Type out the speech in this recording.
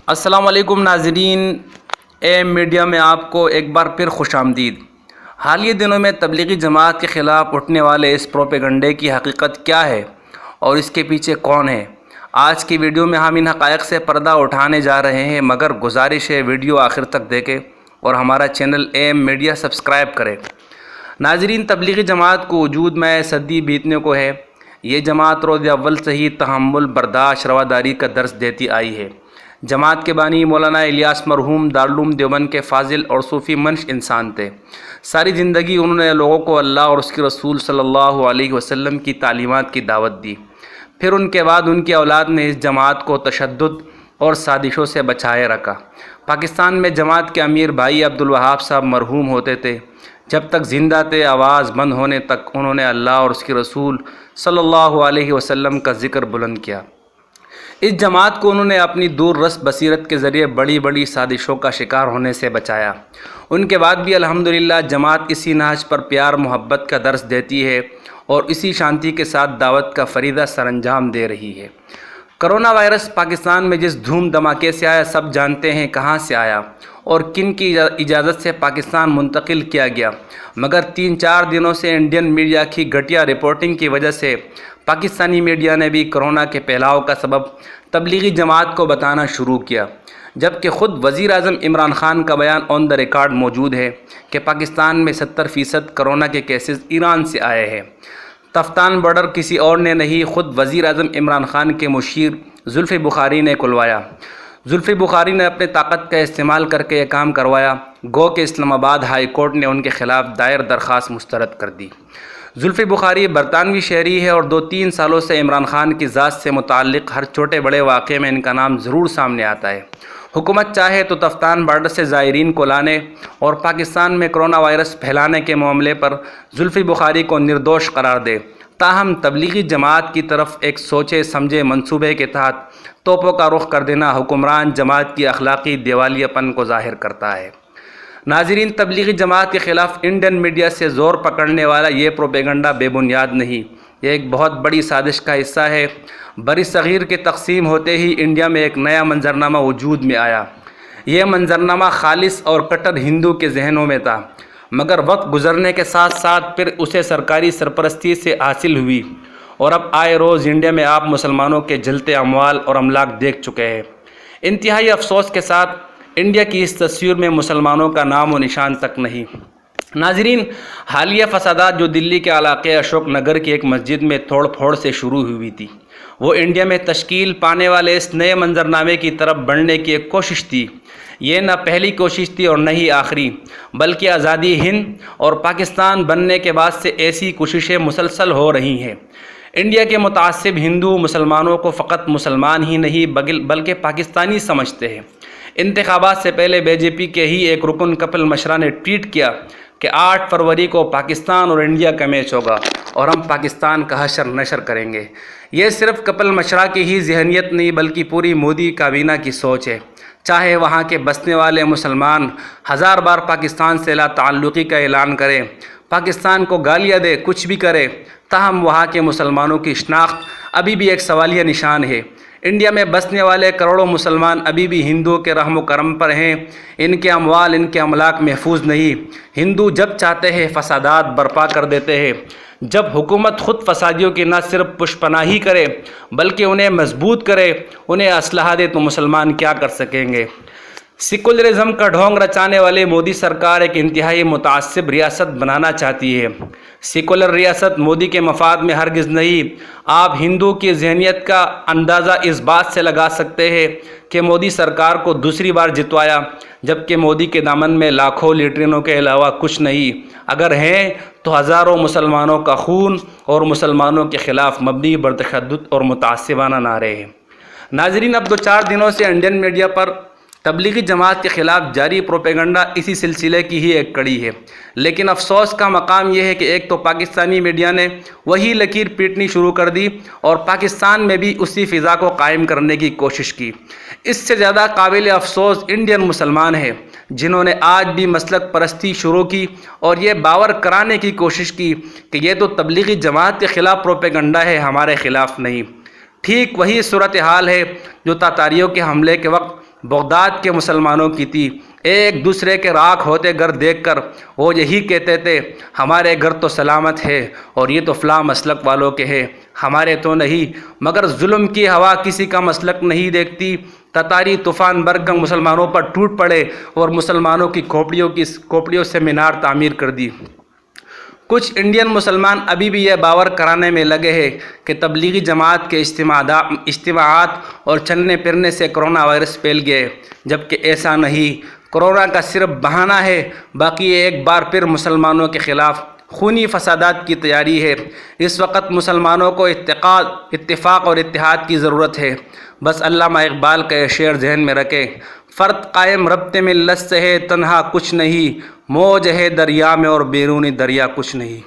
السلام علیکم ناظرین، ایم میڈیا میں آپ کو ایک بار پھر خوش آمدید۔ حالیہ دنوں میں تبلیغی جماعت کے خلاف اٹھنے والے اس پروپیگنڈے کی حقیقت کیا ہے اور اس کے پیچھے کون ہے، آج کی ویڈیو میں ہم ان حقائق سے پردہ اٹھانے جا رہے ہیں، مگر گزارش ہے ویڈیو آخر تک دیکھیں اور ہمارا چینل ایم میڈیا سبسکرائب کریں۔ ناظرین، تبلیغی جماعت کو وجود میں صدی بیتنے کو ہے۔ یہ جماعت روز اول سے ہی تحمل، برداشت، رواداری کا درس دیتی آئی ہے۔ جماعت کے بانی مولانا الیاس مرحوم دارالعلوم دیوبند کے فاضل اور صوفی منش انسان تھے۔ ساری زندگی انہوں نے لوگوں کو اللہ اور اس کے رسول صلی اللہ علیہ وسلم کی تعلیمات کی دعوت دی۔ پھر ان کے بعد ان کی اولاد نے اس جماعت کو تشدد اور سازشوں سے بچائے رکھا۔ پاکستان میں جماعت کے امیر بھائی عبدالوہاب صاحب مرحوم ہوتے تھے۔ جب تک زندہ تھے، آواز بند ہونے تک انہوں نے اللہ اور اس کے رسول صلی اللہ علیہ وسلم کا ذکر بلند کیا۔ اس جماعت کو انہوں نے اپنی دور رس بصیرت کے ذریعے بڑی بڑی سازشوں کا شکار ہونے سے بچایا۔ ان کے بعد بھی الحمدللہ جماعت اسی نہج پر پیار محبت کا درس دیتی ہے اور اسی شانتی کے ساتھ دعوت کا فریضہ سر انجام دے رہی ہے۔ کرونا وائرس پاکستان میں جس دھوم دھماکے سے آیا، سب جانتے ہیں کہاں سے آیا اور کن کی اجازت سے پاکستان منتقل کیا گیا، مگر 3-4 دنوں سے انڈین میڈیا کی گھٹیا رپورٹنگ کی وجہ سے پاکستانی میڈیا نے بھی کرونا کے پھیلاؤ کا سبب تبلیغی جماعت کو بتانا شروع کیا، جبکہ خود وزیر اعظم عمران خان کا بیان آن دا ریکارڈ موجود ہے کہ پاکستان میں 70% کرونا کے کیسز ایران سے آئے ہیں۔ تفتان بارڈر کسی اور نے نہیں، خود وزیر اعظم عمران خان کے مشیر زلفی بخاری نے کھلوایا۔ زلفی بخاری نے اپنے طاقت کا استعمال کر کے یہ کام کروایا، گو کہ اسلام آباد ہائی کورٹ نے ان کے خلاف دائر درخواست مسترد کر دی۔ زلفی بخاری برطانوی شہری ہے اور 2-3 سالوں سے عمران خان کی ذات سے متعلق ہر چھوٹے بڑے واقعے میں ان کا نام ضرور سامنے آتا ہے۔ حکومت چاہے تو تفتان بارڈر سے زائرین کو لانے اور پاکستان میں کرونا وائرس پھیلانے کے معاملے پر زلفی بخاری کو نردوش قرار دے، تاہم تبلیغی جماعت کی طرف ایک سوچے سمجھے منصوبے کے تحت توپوں کا رخ کر دینا حکمران جماعت کی اخلاقی دیوالیہ پن کو ظاہر کرتا ہے۔ ناظرین، تبلیغی جماعت کے خلاف انڈین میڈیا سے زور پکڑنے والا یہ پروپیگنڈا بے بنیاد نہیں، یہ ایک بہت بڑی سازش کا حصہ ہے۔ بر صغیر کے تقسیم ہوتے ہی انڈیا میں ایک نیا منظرنامہ وجود میں آیا۔ یہ منظرنامہ خالص اور کٹر ہندو کے ذہنوں میں تھا، مگر وقت گزرنے کے ساتھ ساتھ پھر اسے سرکاری سرپرستی سے حاصل ہوئی اور اب آئے روز انڈیا میں آپ مسلمانوں کے جلتے اموال اور املاک دیکھ چکے ہیں۔ انتہائی افسوس کے ساتھ انڈیا کی اس تصویر میں مسلمانوں کا نام و نشان تک نہیں۔ ناظرین، حالیہ فسادات جو دلی کے علاقے اشوک نگر کی ایک مسجد میں توڑ پھوڑ سے شروع ہوئی تھی، وہ انڈیا میں تشکیل پانے والے اس نئے منظرنامے کی طرف بڑھنے کی ایک کوشش تھی۔ یہ نہ پہلی کوشش تھی اور نہ ہی آخری، بلکہ آزادی ہند اور پاکستان بننے کے بعد سے ایسی کوششیں مسلسل ہو رہی ہیں۔ انڈیا کے متعصب ہندو مسلمانوں کو فقط مسلمان ہی نہیں بلکہ پاکستانی سمجھتے ہیں۔ انتخابات سے پہلے بی جے پی کے ہی ایک رکن کپل مشرا نے ٹویٹ کیا کہ 8 فروری کو پاکستان اور انڈیا کا میچ ہوگا اور ہم پاکستان کا حشر نشر کریں گے۔ یہ صرف کپل مشرا کی ہی ذہنیت نہیں بلکہ پوری مودی کابینہ کی سوچ ہے۔ چاہے وہاں کے بسنے والے مسلمان 1000 بار پاکستان سے لا تعلقی کا اعلان کریں، پاکستان کو گالیاں دے، کچھ بھی کرے، تاہم وہاں کے مسلمانوں کی شناخت ابھی بھی ایک سوالیہ نشان ہے۔ انڈیا میں بسنے والے کروڑوں مسلمان ابھی بھی ہندوؤں کے رحم و کرم پر ہیں، ان کے اموال، ان کے املاک محفوظ نہیں۔ ہندو جب چاہتے ہیں فسادات برپا کر دیتے ہیں۔ جب حکومت خود فسادیوں کی نہ صرف پشپناہی کرے بلکہ انہیں مضبوط کرے، انہیں اسلحہ دے، تو مسلمان کیا کر سکیں گے؟ سیکولرزم کا ڈھونگ رچانے والے مودی سرکار ایک انتہائی متعصب ریاست بنانا چاہتی ہے۔ سیکولر ریاست مودی کے مفاد میں ہرگز نہیں۔ آپ ہندو کی ذہنیت کا اندازہ اس بات سے لگا سکتے ہیں کہ مودی سرکار کو دوسری بار جتوایا، جبکہ مودی کے دامن میں لاکھوں لیٹرینوں کے علاوہ کچھ نہیں، اگر ہیں تو ہزاروں مسلمانوں کا خون اور مسلمانوں کے خلاف مبنی بر تشدد اور متعصبانہ نعرے ہیں۔ ناظرین، اب 2-4 دنوں سے انڈین میڈیا پر تبلیغی جماعت کے خلاف جاری پروپیگنڈا اسی سلسلے کی ہی ایک کڑی ہے، لیکن افسوس کا مقام یہ ہے کہ ایک تو پاکستانی میڈیا نے وہی لکیر پیٹنی شروع کر دی اور پاکستان میں بھی اسی فضا کو قائم کرنے کی کوشش کی۔ اس سے زیادہ قابل افسوس انڈین مسلمان ہیں، جنہوں نے آج بھی مسلک پرستی شروع کی اور یہ باور کرانے کی کوشش کی کہ یہ تو تبلیغی جماعت کے خلاف پروپیگنڈا ہے، ہمارے خلاف نہیں۔ ٹھیک وہی صورتحال ہے جو تاتاریوں کے حملے کے وقت بغداد کے مسلمانوں کی تھی۔ ایک دوسرے کے راکھ ہوتے گھر دیکھ کر وہ یہی کہتے تھے ہمارے گھر تو سلامت ہے اور یہ تو فلاں مسلک والوں کے ہیں، ہمارے تو نہیں۔ مگر ظلم کی ہوا کسی کا مسلک نہیں دیکھتی۔ تتاری طوفان برگم مسلمانوں پر ٹوٹ پڑے اور مسلمانوں کی کھوپڑیوں سے مینار تعمیر کر دی۔ کچھ انڈین مسلمان ابھی بھی یہ باور کرانے میں لگے ہیں کہ تبلیغی جماعت کے اجتماعات اور چلنے پھرنے سے کرونا وائرس پھیل گئے، جبکہ ایسا نہیں۔ کرونا کا صرف بہانہ ہے، باقی یہ ایک بار پھر مسلمانوں کے خلاف خونی فسادات کی تیاری ہے۔ اس وقت مسلمانوں کو اتفاق اور اتحاد کی ضرورت ہے۔ بس علامہ اقبال کا یہ شعر ذہن میں رکھیں، فرد قائم ربطے میں لست ہے، تنہا کچھ نہیں، موج ہے دریا میں اور بیرونی دریا کچھ نہیں۔